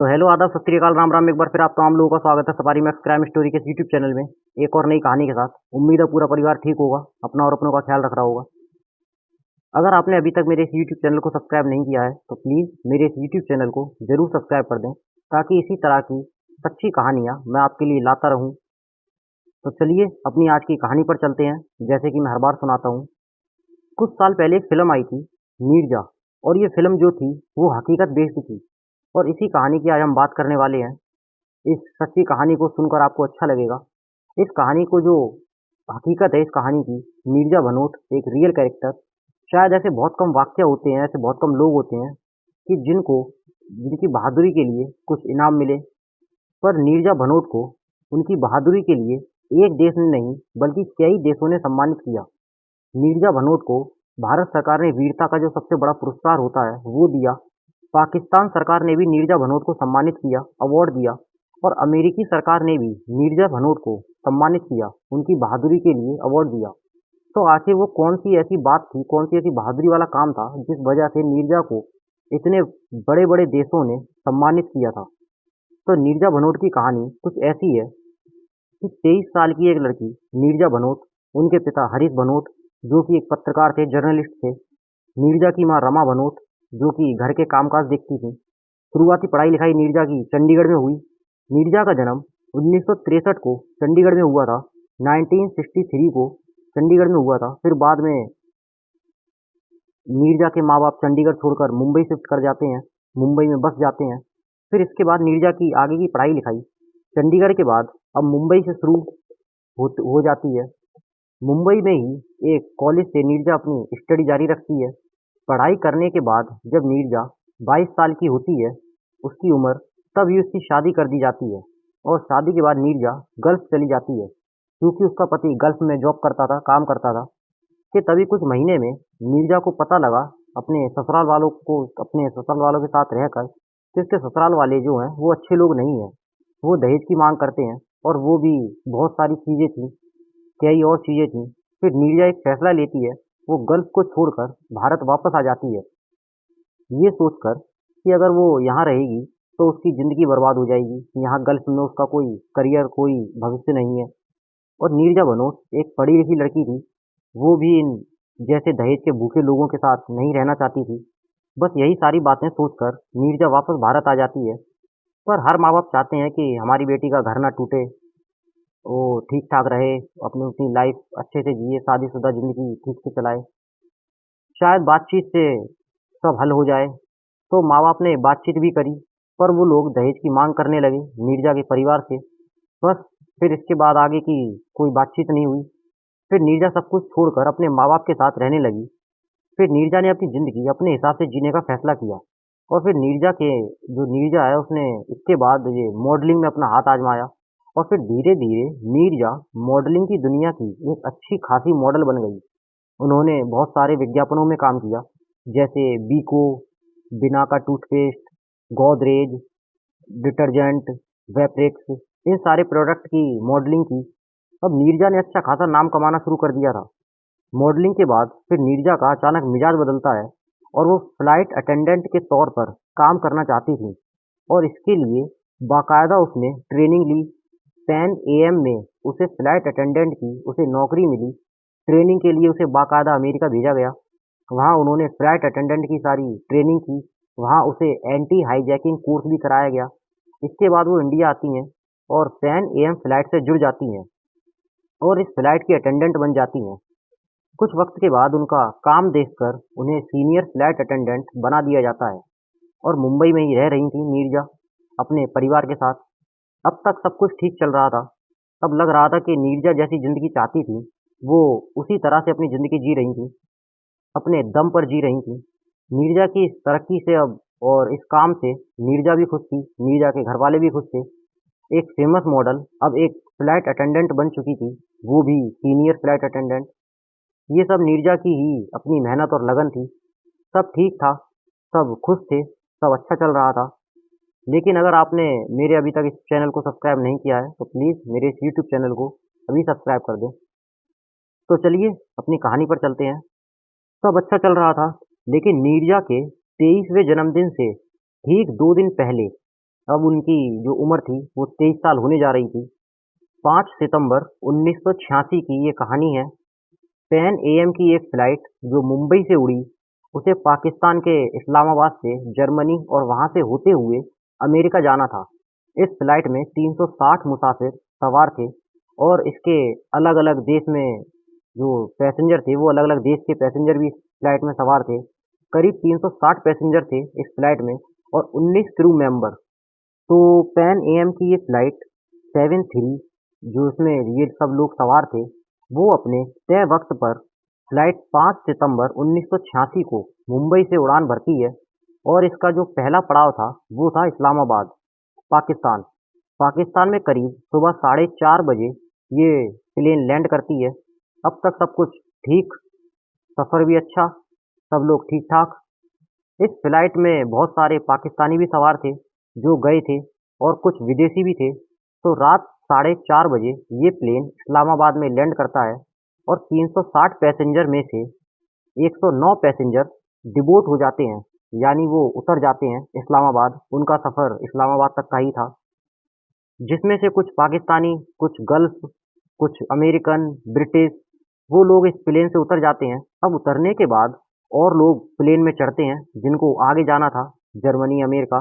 तो हेलो आदाब सत श्री अकाल राम राम। एक बार फिर आप तमाम लोगों का स्वागत है सफारी मैक्स क्राइम स्टोरी के यूट्यूब चैनल में एक और नई कहानी के साथ। उम्मीद है पूरा परिवार ठीक होगा, अपना और अपनों का ख्याल रख रहा होगा। अगर आपने अभी तक मेरे इस यूट्यूब चैनल को सब्सक्राइब नहीं किया है तो प्लीज़ मेरे इस यूट्यूब चैनल को ज़रूर सब्सक्राइब कर दें, ताकि इसी तरह की सच्ची कहानियाँ मैं आपके लिए लाता रहूँ। तो चलिए अपनी आज की कहानी पर चलते हैं। जैसे कि मैं हर बार सुनाता हूँ, कुछ साल पहले एक फ़िल्म आई थी, मीर्जा। और ये फ़िल्म जो थी वो हकीकत बेस्ड थी, और इसी कहानी की आज हम बात करने वाले हैं। इस सच्ची कहानी को सुनकर आपको अच्छा लगेगा। इस कहानी को जो हकीकत है इस कहानी की, मीर्जा भनोट एक रियल कैरेक्टर। शायद ऐसे बहुत कम वाक़या होते हैं, ऐसे बहुत कम लोग होते हैं कि जिनकी बहादुरी के लिए कुछ इनाम मिले। पर नीरजा भनोट को उनकी बहादुरी के लिए एक देश ने नहीं बल्कि कई देशों ने सम्मानित किया। नीरजा भनोट को भारत सरकार ने वीरता का जो सबसे बड़ा पुरस्कार होता है वो दिया। पाकिस्तान सरकार ने भी नीरजा भनोट को सम्मानित किया, अवार्ड दिया। और अमेरिकी सरकार ने भी नीरजा भनोट को सम्मानित किया, उनकी बहादुरी के लिए अवार्ड दिया। तो आखिर वो कौन सी ऐसी बात थी, कौन सी ऐसी बहादुरी वाला काम था जिस वजह से नीरजा को इतने बड़े बड़े देशों ने सम्मानित किया था। तो नीरजा भनोट की कहानी कुछ ऐसी है कि 23 साल की एक लड़की नीरजा भनोट, उनके पिता हरीश भनोट जो कि एक पत्रकार थे, जर्नलिस्ट थे। नीरजा की माँ रमा भनोट जो कि घर के कामकाज देखती थी। शुरुआती पढ़ाई लिखाई नीरजा की चंडीगढ़ में हुई। नीरजा का जन्म 1963 को चंडीगढ़ में हुआ था। 1963 को चंडीगढ़ में हुआ था। फिर बाद में नीरजा के माँ बाप चंडीगढ़ छोड़कर मुंबई शिफ्ट कर जाते हैं, मुंबई में बस जाते हैं। फिर इसके बाद नीरजा की आगे की पढ़ाई लिखाई चंडीगढ़ के बाद अब मुंबई से शुरू हो जाती है। मुंबई में ही एक कॉलेज से नीरजा अपनी स्टडी जारी रखती है। पढ़ाई करने के बाद जब नीरजा 22 साल की होती है, उसकी उम्र, तभी उसकी शादी कर दी जाती है। और शादी के बाद नीरजा गल्फ चली जाती है, क्योंकि उसका पति गल्फ में जॉब करता था, काम करता था। कि तभी कुछ महीने में नीरजा को पता लगा अपने ससुराल वालों के साथ रहकर कि उसके ससुराल वाले जो हैं वो अच्छे लोग नहीं हैं। वो दहेज की मांग करते हैं, और वो भी बहुत सारी चीज़ें थी, कई और चीज़ें थी। फिर नीरजा एक फैसला लेती है, वो गल्फ को छोड़कर भारत वापस आ जाती है, ये सोचकर कि अगर वो यहाँ रहेगी तो उसकी ज़िंदगी बर्बाद हो जाएगी, यहाँ गल्फ में उसका कोई करियर, कोई भविष्य नहीं है। और नीरजा भनोट एक पढ़ी लिखी लड़की थी, वो भी इन जैसे दहेज के भूखे लोगों के साथ नहीं रहना चाहती थी। बस यही सारी बातें सोचकर नीरजा वापस भारत आ जाती है। पर हर माँ बाप चाहते हैं कि हमारी बेटी का घर ना टूटे, वो ठीक ठाक रहे, अपनी अपनी लाइफ अच्छे से जिए, शादीशुदा ज़िंदगी ठीक से चलाए, शायद बातचीत से सब हल हो जाए। तो माँ बाप ने बातचीत भी करी, पर वो लोग दहेज की मांग करने लगे नीरजा के परिवार से। बस फिर इसके बाद आगे की कोई बातचीत नहीं हुई। फिर नीरजा सब कुछ छोड़कर अपने माँ बाप के साथ रहने लगी। फिर नीरजा ने अपनी ज़िंदगी अपने हिसाब से जीने का फैसला किया। और फिर नीरजा है, उसने इसके बाद ये मॉडलिंग में अपना हाथ आजमाया। और फिर धीरे धीरे नीरजा मॉडलिंग की दुनिया की एक अच्छी खासी मॉडल बन गई। उन्होंने बहुत सारे विज्ञापनों में काम किया, जैसे बीको, बिना का टूथपेस्ट, गोदरेज, डिटर्जेंट, वेप्रेक्स, इन सारे प्रोडक्ट की मॉडलिंग की। अब नीरजा ने अच्छा खासा नाम कमाना शुरू कर दिया था। मॉडलिंग के बाद फिर नीरजा का अचानक मिजाज बदलता है, और वो फ्लाइट अटेंडेंट के तौर पर काम करना चाहती थी। और इसके लिए बाकायदा उसने ट्रेनिंग ली। 10 AM में उसे फ्लाइट अटेंडेंट की उसे नौकरी मिली। ट्रेनिंग के लिए उसे बाकायदा अमेरिका भेजा गया। वहाँ उन्होंने फ्लाइट अटेंडेंट की सारी ट्रेनिंग की। वहाँ उसे एंटी हाईजैकिंग कोर्स भी कराया गया। इसके बाद वो इंडिया आती हैं और 10 AM फ्लाइट से जुड़ जाती हैं, और इस फ्लाइट की अटेंडेंट बन जाती हैं। कुछ वक्त के बाद उनका काम देखकर उन्हें सीनियर फ्लाइट अटेंडेंट बना दिया जाता है, और मुंबई में ही रह रही थी नीरजा अपने परिवार के साथ। अब तक सब कुछ ठीक चल रहा था। अब लग रहा था कि नीरजा जैसी ज़िंदगी चाहती थी, वो उसी तरह से अपनी ज़िंदगी जी रही थी, अपने दम पर जी रही थी। नीरजा की इस तरक्की से अब और इस काम से नीरजा भी खुश थी, नीरजा के घरवाले भी खुश थे। एक फेमस मॉडल अब एक फ्लाइट अटेंडेंट बन चुकी थी, वो भी सीनियर फ्लाइट अटेंडेंट। ये सब नीरजा की ही अपनी मेहनत और लगन थी। सब ठीक था, सब खुश थे, सब अच्छा चल रहा था। लेकिन अगर आपने मेरे अभी तक इस चैनल को सब्सक्राइब नहीं किया है तो प्लीज़ मेरे इस यूट्यूब चैनल को अभी सब्सक्राइब कर दें। तो चलिए अपनी कहानी पर चलते हैं। सब अच्छा चल रहा था, लेकिन नीरजा के 23वें जन्मदिन से ठीक 2 दिन पहले अब उनकी जो उम्र थी वो 23 साल होने जा रही थी। 5 सितंबर 1986 की ये कहानी है। पैन एएम की एक फ़्लाइट जो मुंबई से उड़ी, उसे पाकिस्तान के इस्लामाबाद से जर्मनी और वहाँ से होते हुए अमेरिका जाना था। इस फ़्लाइट में 360 मुसाफिर सवार थे और इसके अलग-अलग देश में जो पैसेंजर थे, वो अलग-अलग देश के पैसेंजर भी इस फ़्लाइट में सवार थे। करीब 360 पैसेंजर थे इस फ़्लाइट में और 19 क्रू मेंबर। तो पैन एएम की ये फ़्लाइट 73 जो इसमें ये सब लोग सवार थे, वो अपने तय वक्त पर फ़्लाइट 5 सितंबर 1986 को मुंबई से उड़ान भरती है और इसका जो पहला पड़ाव था, वो था इस्लामाबाद, पाकिस्तान। पाकिस्तान में करीब सुबह 4:30 बजे ये प्लेन लैंड करती है। अब तक सब कुछ ठीक, सफ़र भी अच्छा, सब लोग ठीक-ठाक। इस फ्लाइट में बहुत सारे पाकिस्तानी भी सवार थे जो गए थे और कुछ विदेशी भी थे। तो रात 4:30 बजे ये प्लेन इस्लामाबाद में लैंड करता है और 360 पैसेंजर में से 109 पैसेंजर डिबोर्ट हो जाते हैं, यानी वो उतर जाते हैं इस्लामाबाद। उनका सफ़र इस्लामाबाद तक का ही था, जिसमें से कुछ पाकिस्तानी, कुछ गल्फ, कुछ अमेरिकन, ब्रिटिश, वो लोग इस प्लेन से उतर जाते हैं। अब उतरने के बाद और लोग प्लेन में चढ़ते हैं जिनको आगे जाना था, जर्मनी, अमेरिका।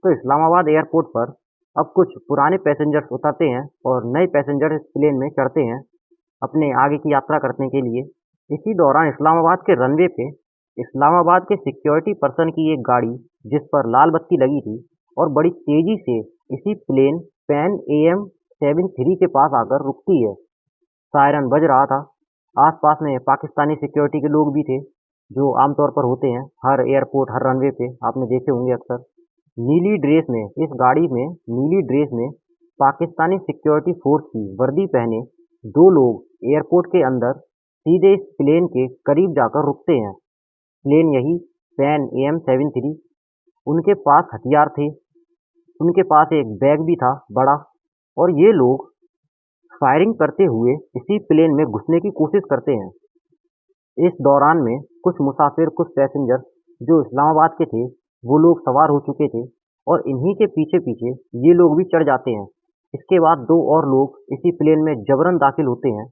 तो इस्लामाबाद एयरपोर्ट पर अब कुछ पुराने पैसेंजर्स उतरते हैं और नए पैसेंजर इस प्लेन में चढ़ते हैं अपने आगे की यात्रा करने के लिए। इसी दौरान इस्लामाबाद के रनवे पे इस्लामाबाद के सिक्योरिटी पर्सन की एक गाड़ी, जिस पर लाल बत्ती लगी थी और बड़ी तेजी से इसी प्लेन पैन एएम 73 के पास आकर रुकती है। सायरन बज रहा था। आसपास में पाकिस्तानी सिक्योरिटी के लोग भी थे, जो आमतौर पर होते हैं हर एयरपोर्ट, हर रनवे पे आपने देखे होंगे अक्सर। नीली ड्रेस में, इस गाड़ी में नीली ड्रेस में पाकिस्तानी सिक्योरिटी फोर्स की वर्दी पहने 2 लोग एयरपोर्ट के अंदर सीधे इस प्लेन के करीब जाकर रुकते हैं। प्लेन यही पैन एएम 73। उनके पास हथियार थे, उनके पास एक बैग भी था बड़ा, और ये लोग फायरिंग करते हुए इसी प्लेन में घुसने की कोशिश करते हैं। इस दौरान में कुछ मुसाफिर, कुछ पैसेंजर जो इस्लामाबाद के थे, वो लोग सवार हो चुके थे और इन्हीं के पीछे-पीछे ये लोग भी चढ़ जाते हैं। इसके बाद 2 और लोग इसी प्लेन में जबरन दाखिल होते हैं।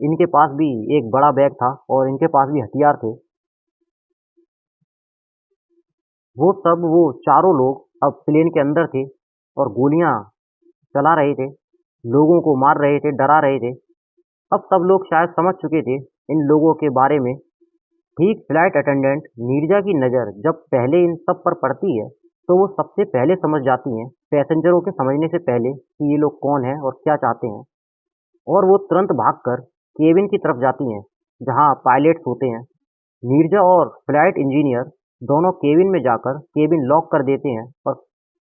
इनके पास भी एक बड़ा बैग था और इनके पास भी हथियार थे। वो चारों लोग अब प्लेन के अंदर थे और गोलियां चला रहे थे, लोगों को मार रहे थे, डरा रहे थे। अब सब लोग शायद समझ चुके थे इन लोगों के बारे में। ठीक फ्लाइट अटेंडेंट नीरजा की नज़र जब पहले इन सब पर पड़ती है, तो वो सबसे पहले समझ जाती हैं, पैसेंजरों के समझने से पहले, कि ये लोग कौन हैं और क्या चाहते हैं। और वो तुरंत भागकर केबिन की तरफ जाती हैं, जहाँ पायलट्स होते हैं। नीरजा और फ्लाइट इंजीनियर दोनों केबिन में जाकर केबिन लॉक कर देते हैं और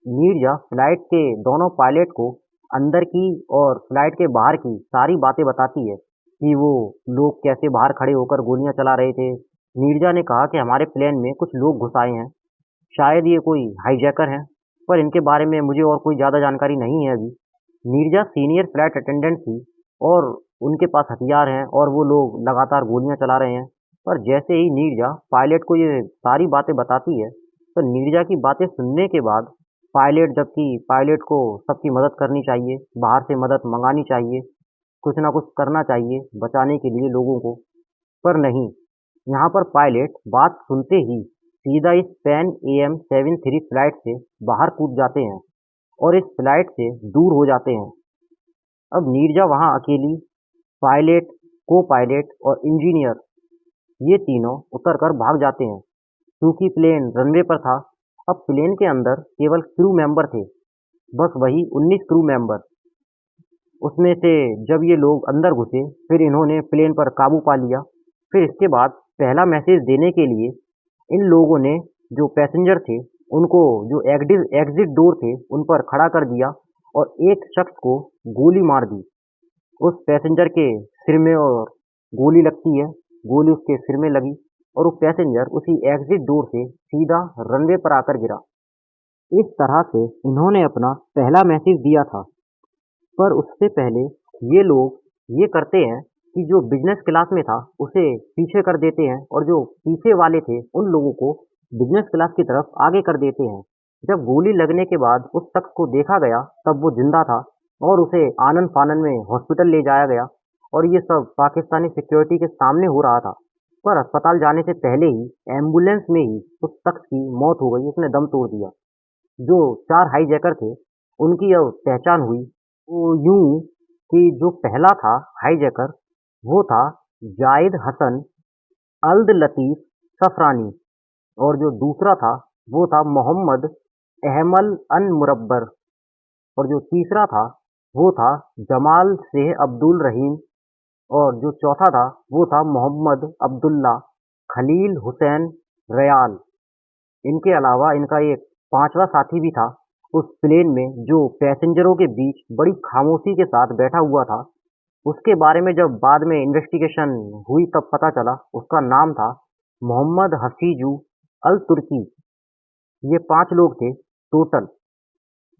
नीरजा फ्लाइट के दोनों पायलट को अंदर की और फ्लाइट के बाहर की सारी बातें बताती है कि वो लोग कैसे बाहर खड़े होकर गोलियां चला रहे थे। नीरजा ने कहा कि हमारे प्लेन में कुछ लोग घुस आए हैं, शायद ये कोई हाईजैकर हैं, पर इनके बारे में मुझे और कोई ज़्यादा जानकारी नहीं है अभी। नीरजा सीनियर फ्लाइट अटेंडेंट थी और उनके पास हथियार हैं और वो लोग लगातार गोलियां चला रहे हैं। पर जैसे ही नीरजा पायलट को ये सारी बातें बताती है, तो नीरजा की बातें सुनने के बाद पायलट, जबकि पायलट को सबकी मदद करनी चाहिए, बाहर से मदद मंगानी चाहिए, कुछ ना कुछ करना चाहिए बचाने के लिए लोगों को, पर नहीं। यहाँ पर पायलट बात सुनते ही सीधा इस पैन एएम 73 फ्लाइट से बाहर कूद जाते हैं और इस फ्लाइट से दूर हो जाते हैं। अब नीरजा वहाँ अकेली, पायलट, को पायलट और इंजीनियर, ये तीनों उतरकर भाग जाते हैं। क्योंकि प्लेन रनवे पर था, अब प्लेन के अंदर केवल क्रू मेंबर थे, बस वही 19 क्रू मेंबर। उसमें से जब ये लोग अंदर घुसे, फिर इन्होंने प्लेन पर काबू पा लिया। फिर इसके बाद पहला मैसेज देने के लिए इन लोगों ने, जो पैसेंजर थे, उनको जो एग्जिट डोर थे उन पर खड़ा कर दिया और एक शख्स को गोली मार दी। उस पैसेंजर के सिर में और गोली लगती है, गोली उसके सिर में लगी और वो पैसेंजर उसी एग्जिट डोर से सीधा रनवे पर आकर गिरा। इस तरह से इन्होंने अपना पहला मैसेज दिया था। पर उससे पहले ये लोग ये करते हैं कि जो बिजनेस क्लास में था उसे पीछे कर देते हैं और जो पीछे वाले थे उन लोगों को बिजनेस क्लास की तरफ आगे कर देते हैं। जब गोली लगने के बाद उस शख्स को देखा गया तब वो जिंदा था और उसे आनन फानन में हॉस्पिटल ले जाया गया और ये सब पाकिस्तानी सिक्योरिटी के सामने हो रहा था। पर अस्पताल जाने से पहले ही एम्बुलेंस में ही उस शख्स की मौत हो गई, उसने दम तोड़ दिया। जो 4 हाईजैकर थे, उनकी अब पहचान हुई। वो यूं कि जो पहला था हाईजैकर, वो था जाहिद हसन अल्द लतीफ़ सफरानी और जो दूसरा था, वो था मोहम्मद अहमल अन मुरब्बर और जो तीसरा था, वो था जमाल शेख अब्दुल रहीम और जो चौथा था, वो था मोहम्मद अब्दुल्ला खलील हुसैन रयाल। इनके अलावा इनका एक पांचवा साथी भी था उस प्लेन में, जो पैसेंजरों के बीच बड़ी खामोशी के साथ बैठा हुआ था। उसके बारे में जब बाद में इन्वेस्टिगेशन हुई तब पता चला, उसका नाम था मोहम्मद हफीजू अल तुर्की। ये 5 लोग थे टोटल,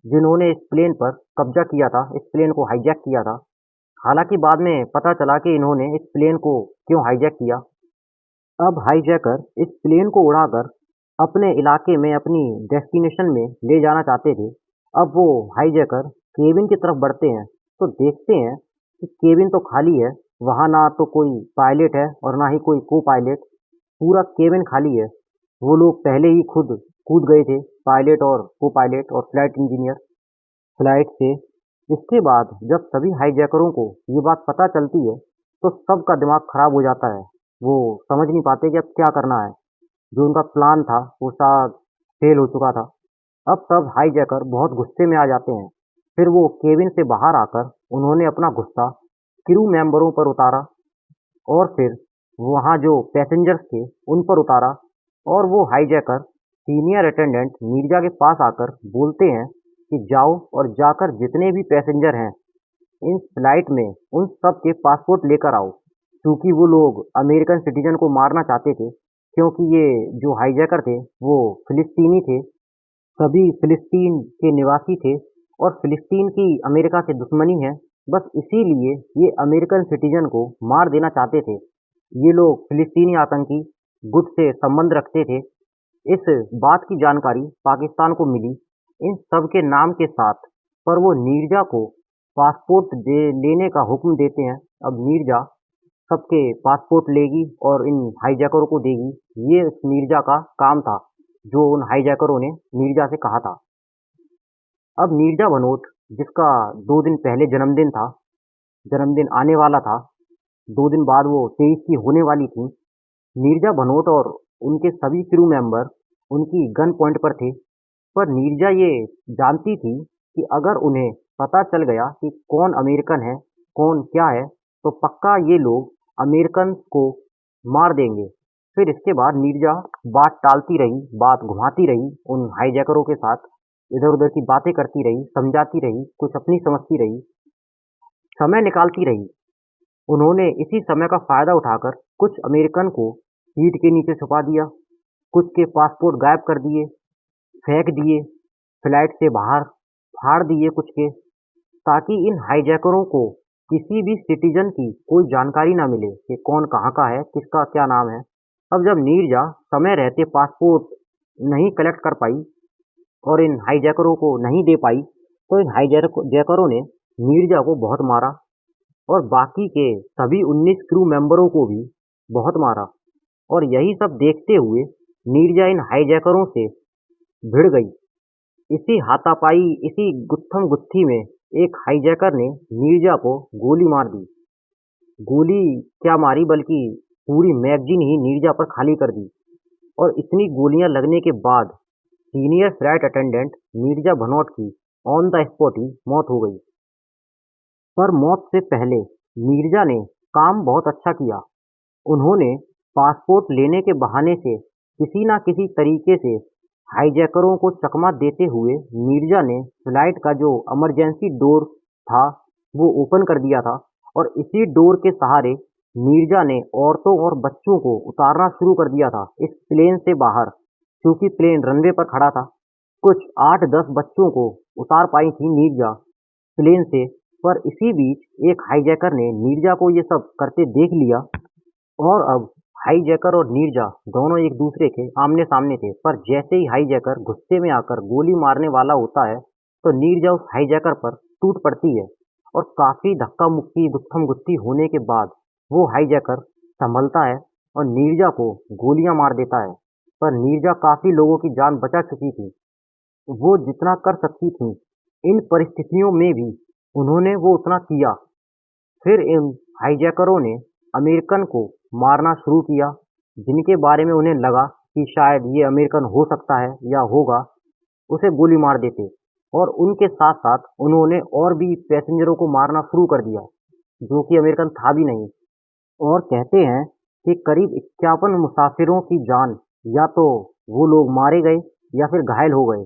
जिन्होंने इस प्लेन पर कब्जा किया था, इस प्लेन को हाईजैक किया था। हालांकि बाद में पता चला कि इन्होंने इस प्लेन को क्यों हाईजैक किया। अब हाईजैकर इस प्लेन को उड़ाकर अपने इलाके में, अपनी डेस्टिनेशन में ले जाना चाहते थे। अब वो हाईजैकर केबिन की तरफ बढ़ते हैं तो देखते हैं कि केबिन तो खाली है, वहाँ ना तो कोई पायलट है और ना ही कोई को पायलट, पूरा केबिन खाली है। वो लोग पहले ही खुद कूद गए थे, पायलट और को पायलट और फ्लाइट इंजीनियर, फ्लाइट से। इसके बाद जब सभी हाईजैकरों को ये बात पता चलती है तो सबका दिमाग खराब हो जाता है। वो समझ नहीं पाते कि अब क्या करना है। जो उनका प्लान था वो शायद फेल हो चुका था। अब सब हाईजैकर बहुत गुस्से में आ जाते हैं। फिर वो केबिन से बाहर आकर उन्होंने अपना गुस्सा क्रू मेंबरों पर उतारा और फिर वहाँ जो पैसेंजर्स थे उन पर उतारा। और वो हाईजैकर सीनियर अटेंडेंट नीरजा के पास आकर बोलते हैं कि जाओ और जाकर जितने भी पैसेंजर हैं इन फ्लाइट में, उन सब के पासपोर्ट लेकर आओ। क्योंकि वो लोग अमेरिकन सिटीजन को मारना चाहते थे, क्योंकि ये जो हाईजैकर थे वो फिलिस्तीनी थे, सभी फिलिस्तीन के निवासी थे और फिलिस्तीन की अमेरिका से दुश्मनी है। बस इसीलिए ये अमेरिकन सिटीजन को मार देना चाहते थे। ये लोग फिलिस्तीनी आतंकी गुट से संबंध रखते थे। इस बात की जानकारी पाकिस्तान को मिली इन सब के नाम के साथ, पर वो नीरजा को पासपोर्ट लेने का हुक्म देते हैं। अब नीरजा सबके पासपोर्ट लेगी और इन हाईजैकरों को देगी। ये उस नीरजा का काम था जो उन हाईजैकरों ने नीरजा से कहा था। अब नीरजा भनोट, जिसका 2 दिन पहले जन्मदिन था, जन्मदिन आने वाला था, 2 दिन बाद वो 23 की होने वाली थी। नीरजा भनोट और उनके सभी क्रू मेंबर उनकी गन पॉइंट पर थे। पर नीरजा ये जानती थी कि अगर उन्हें पता चल गया कि कौन अमेरिकन है, कौन क्या है, तो पक्का ये लोग अमेरिकन को मार देंगे। फिर इसके बाद नीरजा बात टालती रही, बात घुमाती रही, उन हाईजैकरों के साथ इधर उधर की बातें करती रही, समझाती रही, कुछ अपनी समझती रही, समय निकालती रही। उन्होंने इसी समय का फायदा उठाकर कुछ अमेरिकन को सीट के नीचे छुपा दिया, कुछ के पासपोर्ट गायब कर दिए, फेंक दिए, फ्लाइट से बाहर फाड़ दिए कुछ के, ताकि इन हाईजैकरों को किसी भी सिटीजन की कोई जानकारी ना मिले कि कौन कहाँ का है, किसका क्या नाम है। अब जब नीरजा समय रहते पासपोर्ट नहीं कलेक्ट कर पाई और इन हाईजैकरों को नहीं दे पाई, तो इन हाईजैकरों ने नीरजा को बहुत मारा और बाकी के सभी 19 क्रू मेंबरों को भी बहुत मारा। और यही सब देखते हुए नीरजा इन हाईजैकरों से भिड़ गई। इसी हाथापाई, इसी गुत्थम गुत्थी में एक हाईजैकर ने नीरजा को गोली मार दी। गोली क्या मारी, बल्कि पूरी मैगजीन ही नीरजा पर खाली कर दी। और इतनी गोलियां लगने के बाद senior flight attendant Neerja Bhanot की ऑन द स्पॉट ही मौत हो गई। पर मौत से पहले नीरजा ने काम बहुत अच्छा किया। उन्होंने पासपोर्ट लेने के बहाने से किसी न किसी तरीके से हाईजैकरों को चकमा देते हुए नीरजा ने फ्लाइट का जो इमरजेंसी डोर था वो ओपन कर दिया था और इसी डोर के सहारे नीरजा ने औरतों और बच्चों को उतारना शुरू कर दिया था इस प्लेन से बाहर। क्योंकि प्लेन रनवे पर खड़ा था, कुछ 8-10 बच्चों को उतार पाई थी नीरजा प्लेन से। पर इसी बीच एक हाईजैकर ने नीरजा को ये सब करते देख लिया और अब हाईजैकर और नीरजा दोनों एक दूसरे के आमने सामने थे, पर जैसे ही हाईजैकर गुस्से में आकर गोली मारने वाला होता है तो नीरजा उस हाईजैकर पर टूट पड़ती है और काफी धक्का मुक्की गुत्थम गुत्ती होने के बाद वो हाईजैकर संभलता है और नीरजा को गोलियां मार देता है। पर नीरजा काफी लोगों की जान बचा चुकी थी, वो जितना कर सकती थी इन परिस्थितियों में भी उन्होंने वो उतना किया। फिर इन हाईजैकरों ने अमेरिकन को मारना शुरू किया, जिनके बारे में उन्हें लगा कि शायद ये अमेरिकन हो सकता है या होगा, उसे गोली मार देते और उनके साथ-साथ उन्होंने और भी पैसेंजरों को मारना शुरू कर दिया, जो कि अमेरिकन था भी नहीं। और कहते हैं कि करीब 51 मुसाफिरों की जान या तो वो लोग मारे गए या फिर घायल हो गए।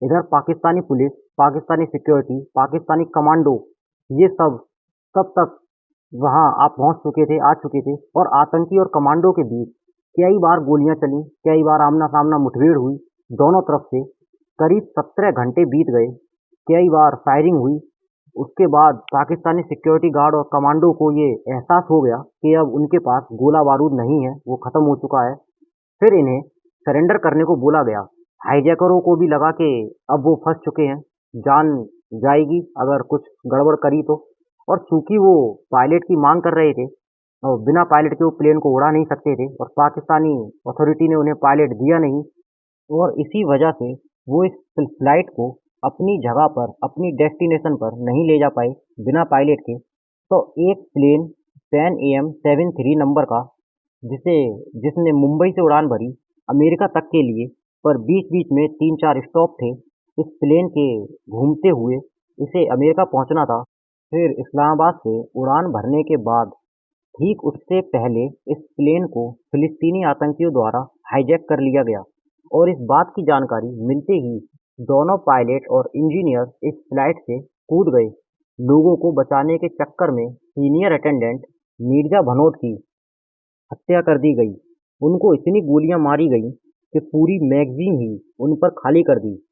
इधर Pakistani police, Pakistani security, Pakistani commando, ये सब तब तक वहाँ आप पहुँच चुके थे, आ चुके थे और आतंकी और कमांडो के बीच कई बार गोलियां चली, कई बार आमना-सामना मुठभेड़ हुई दोनों तरफ से। करीब 17 घंटे बीत गए, कई बार फायरिंग हुई। उसके बाद पाकिस्तानी सिक्योरिटी गार्ड और कमांडो को ये एहसास हो गया कि अब उनके पास गोला बारूद नहीं है, वो खत्म हो चुका है। फिर इन्हें सरेंडर करने को बोला गया। हाईजैकरों को भी लगा कि अब वो फंस चुके हैं, जान जाएगी अगर कुछ गड़बड़ करी तो। और चूंकि वो पायलट की मांग कर रहे थे और बिना पायलट के वो प्लेन को उड़ा नहीं सकते थे और पाकिस्तानी अथॉरिटी ने उन्हें पायलट दिया नहीं, और इसी वजह से वो इस फ्लाइट को अपनी जगह पर, अपनी डेस्टिनेशन पर नहीं ले जा पाए बिना पायलट के। तो एक प्लेन पैन AM 73 नंबर का, जिसे जिसने मुंबई से उड़ान भरी अमेरिका तक के लिए, पर बीच-बीच में 3-4 स्टॉप थे इस प्लेन के घूमते हुए, इसे अमेरिका पहुंचना था। फिर इस्लामाबाद से उड़ान भरने के बाद ठीक उससे पहले इस प्लेन को फिलिस्तीनी आतंकियों द्वारा हाईजैक कर लिया गया और इस बात की जानकारी मिलते ही दोनों पायलट और इंजीनियर इस फ्लाइट से कूद गए। लोगों को बचाने के चक्कर में सीनियर अटेंडेंट नीरजा भनोट की हत्या कर दी गई। उनको इतनी गोलियां मारी गईं कि पूरी मैगजीन ही उन पर खाली कर दी।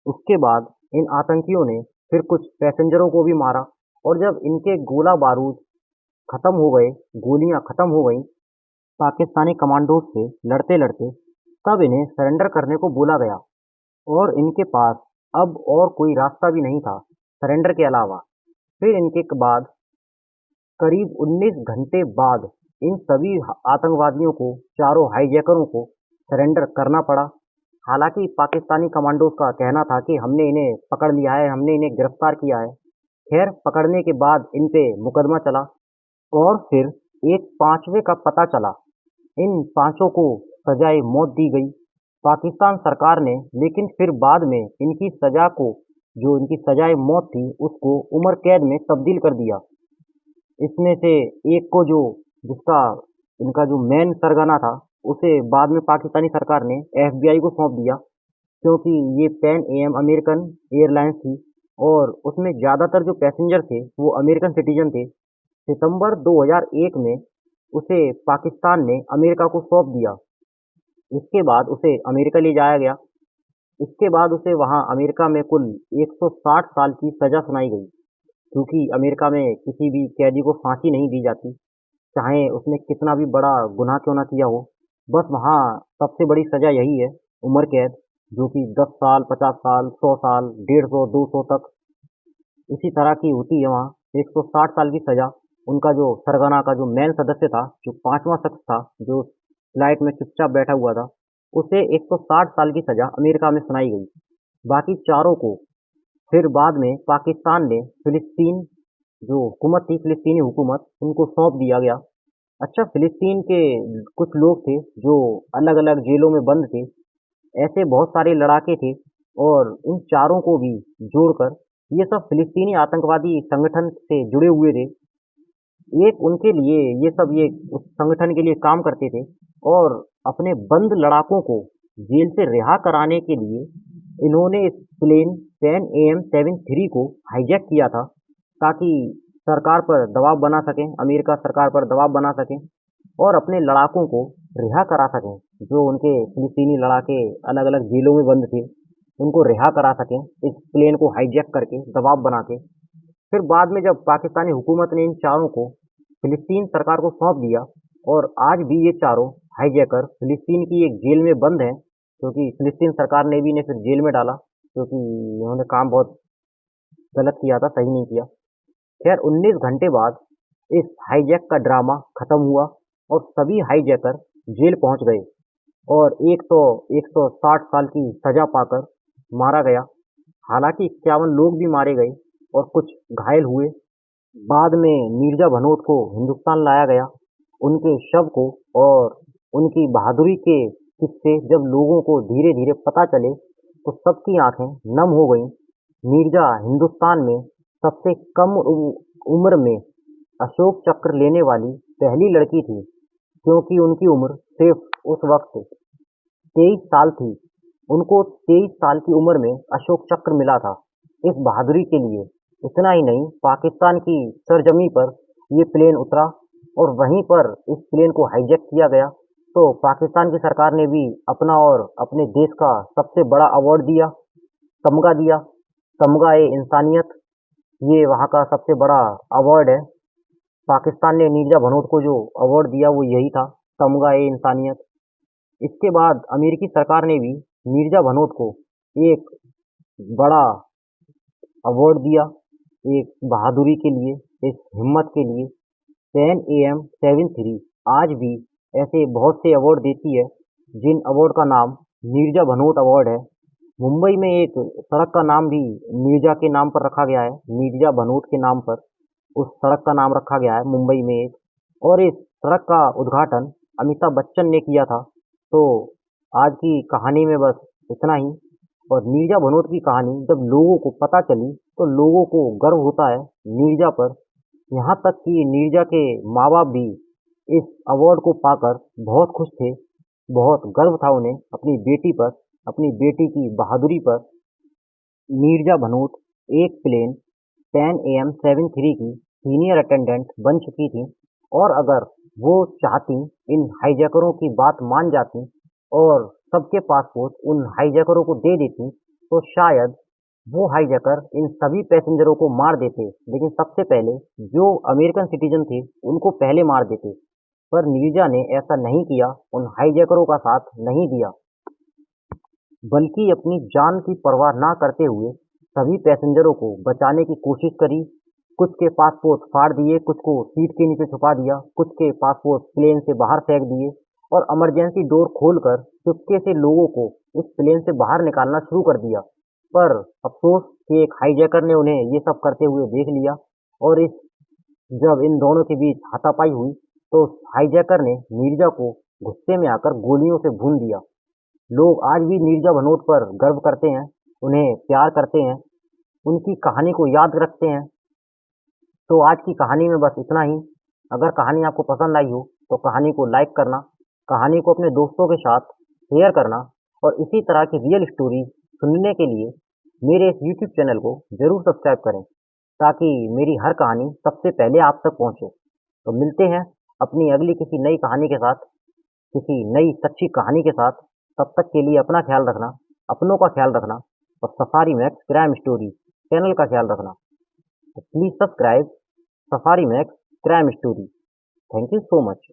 उसके बाद इन आतंकियों ने फिर कुछ पैसेंजरों को भी मारा और जब इनके गोला बारूद खत्म हो गए, गोलियां खत्म हो गईं पाकिस्तानी कमांडोज से लड़ते-लड़ते, तब इन्हें सरेंडर करने को बोला गया और इनके पास अब और कोई रास्ता भी नहीं था सरेंडर के अलावा। फिर इनके बाद करीब 19 घंटे बाद इन सभी आतंकवादियों को, चारों हाईजैकरों को सरेंडर करना पड़ा। हालांकि पाकिस्तानी कमांडोज का कहना था कि हमने इन्हें पकड़ लिया है, हमने इन्हें गिरफ्तार किया है। खैर, पकड़ने के बाद इन पे मुकदमा चला और फिर एक पांचवे का पता चला। इन पांचों को सजाए मौत दी गई पाकिस्तान सरकार ने, लेकिन फिर बाद में इनकी सजा को, जो इनकी सजाए मौत थी, उसको उम्र कैद में तब्दील कर दिया। इसमें से एक को, जो जिसका इनका जो मेन सरगना था, उसे बाद में पाकिस्तानी सरकार ने FBI को सौंप दिया, क्योंकि ये पैन AM अमेरिकन एयरलाइंस थी और उसमें ज़्यादातर जो पैसेंजर थे वो अमेरिकन सिटीजन थे। सितंबर 2001 में उसे पाकिस्तान ने अमेरिका को सौंप दिया। इसके बाद उसे अमेरिका ले जाया गया। इसके बाद उसे वहाँ अमेरिका में कुल 160 साल की सज़ा सुनाई गई, क्योंकि अमेरिका में किसी भी कैदी को फांसी नहीं दी जाती, चाहे उसने कितना भी बड़ा गुनाह क्यों ना किया हो। बस वहाँ सबसे बड़ी सज़ा यही है, उम्र कैद, जो कि 10 साल, 50 साल, 100 साल, 150, 200 तक इसी तरह की होती है वहाँ। 160 साल की सज़ा उनका जो सरगना का जो मेन सदस्य था, जो पांचवा शख्स था, जो फ्लाइट में चुपचाप बैठा हुआ था, उसे 160 साल की सज़ा अमेरिका में सुनाई गई। बाकी चारों को फिर बाद में पाकिस्तान ने, फिलिस्तीन जो हुकूमत थी, फिलिस्तीनी हुकूमत, उनको सौंप दिया गया। अच्छा, फिलिस्तीन के कुछ लोग थे जो अलग-अलग जेलों में बंद थे। ऐसे बहुत सारे लड़ाके थे और इन चारों को भी जोड़कर ये सब फिलिस्तीनी आतंकवादी संगठन से जुड़े हुए थे। एक उनके लिए ये सब, ये उस संगठन के लिए काम करते थे और अपने बंद लड़ाकों को जेल से रिहा कराने के लिए इन्होंने इस प्लेन पैन AM 73 को हाईजैक किया था, ताकि सरकार पर दबाव बना सकें, अमेरिका सरकार पर दबाव बना सकें और अपने लड़ाकों को रिहा करा सकें। जो उनके फिलिस्तीनी लड़ाके अलग अलग जेलों में बंद थे, उनको रिहा करा सकें इस प्लेन को हाईजैक करके, दबाव बना के। फिर बाद में जब पाकिस्तानी हुकूमत ने इन चारों को फिलिस्तीन सरकार को सौंप दिया, और आज भी ये चारों हाईजैकर फिलिस्तीन की एक जेल में बंद हैं, क्योंकि फिलिस्तीन सरकार ने भी इन्हें फिर जेल में डाला, क्योंकि इन्होंने काम बहुत गलत किया था, सही नहीं किया। खैर 19 घंटे बाद इस हाईजैक का ड्रामा खत्म हुआ और सभी हाईजैकर जेल पहुंच गए और 160 साल की सजा पाकर मारा गया। हालांकि 51 लोग भी मारे गए और कुछ घायल हुए। बाद में मीर्जा भनोट को हिंदुस्तान लाया गया। उनके शव को और उनकी बहादुरी के किस्से जब लोगों को धीरे धीरे पता चले तो सबकी आंखें नम हो गईं। मीर्जा हिंदुस्तान में सबसे कम उम्र में अशोक चक्र लेने वाली पहली लड़की थी, क्योंकि उनकी उम्र सिर्फ उस वक्त 23 साल थी। उनको 23 साल की उम्र में अशोक चक्र मिला था इस बहादुरी के लिए। इतना ही नहीं, पाकिस्तान की सरजमी पर ये प्लेन उतरा और वहीं पर इस प्लेन को हाईजैक किया गया। तो पाकिस्तान की सरकार ने भी अपना और अपने देश का सबसे बड़ा अवार्ड दिया, तमगा दिया, तमगा-ए-इंसानियत। ये वहाँ का सबसे बड़ा अवार्ड है। पाकिस्तान ने नीरजा भनोट को जो अवार्ड दिया वो यही था, तमगा-ए-इंसानियत। इसके बाद अमेरिकी सरकार ने भी नीरजा भनोट को एक बड़ा अवार्ड दिया, एक बहादुरी के लिए, एक हिम्मत के लिए। 10 AM 73 आज भी ऐसे बहुत से अवार्ड देती है, जिन अवार्ड का नाम नीरजा भनोट अवार्ड है। मुंबई में एक सड़क का नाम भी नीरजा के नाम पर रखा गया है, नीरजा भनोट के नाम पर उस सड़क का नाम रखा गया है मुंबई में एक। और इस सड़क का उद्घाटन अमिताभ बच्चन ने किया था। तो आज की कहानी में बस इतना ही। और नीरजा भनोट की कहानी जब लोगों को पता चली तो लोगों को गर्व होता है नीरजा पर। यहाँ तक कि नीरजा के माँ बाप भी इस अवार्ड को पाकर बहुत खुश थे, बहुत गर्व था उन्हें अपनी बेटी पर, अपनी बेटी की बहादुरी पर। नीरजा भनोट एक प्लेन 10 AM 73 की सीनियर अटेंडेंट बन चुकी थी और अगर वो चाहती इन हाईजैकरों की बात मान जाती और सबके पासपोर्ट उन हाईजैकरों को दे देती तो शायद वो हाईजैकर इन सभी पैसेंजरों को मार देते, लेकिन सबसे पहले जो अमेरिकन सिटीजन थे उनको पहले मार देते। पर नीरजा ने ऐसा नहीं किया, उन हाईजैकरों का साथ नहीं दिया, बल्कि अपनी जान की परवाह ना करते हुए सभी पैसेंजरों को बचाने की कोशिश करी। कुछ के पासपोर्ट फाड़ दिए, कुछ को सीट के नीचे छुपा दिया, कुछ के पासपोर्ट प्लेन से बाहर फेंक दिए और इमरजेंसी डोर खोलकर चुपके से लोगों को इस प्लेन से बाहर निकालना शुरू कर दिया। पर अफसोस कि एक हाईजैकर ने उन्हें ये सब करते हुए देख लिया और जब इन दोनों के बीच हाथापाई हुई तो हाईजैकर ने नीरजा को गुस्से में आकर गोलियों से भून दिया। लोग आज भी नीरजा भनोट पर गर्व करते हैं, उन्हें प्यार करते हैं, उनकी कहानी को याद रखते हैं। तो आज की कहानी में बस इतना ही। अगर कहानी आपको पसंद आई हो तो कहानी को लाइक करना, कहानी को अपने दोस्तों के साथ शेयर करना और इसी तरह की रियल स्टोरी सुनने के लिए मेरे इस यूट्यूब चैनल को ज़रूर सब्सक्राइब करें, ताकि मेरी हर कहानी सबसे पहले आप तक पहुंचे। तो मिलते हैं अपनी अगली किसी नई कहानी के साथ, किसी नई सच्ची कहानी के साथ। तब तक के लिए अपना ख्याल रखना, अपनों का ख्याल रखना और safari max crime story channel का ख्याल रखना। तो please subscribe safari max crime story. Thank you so much.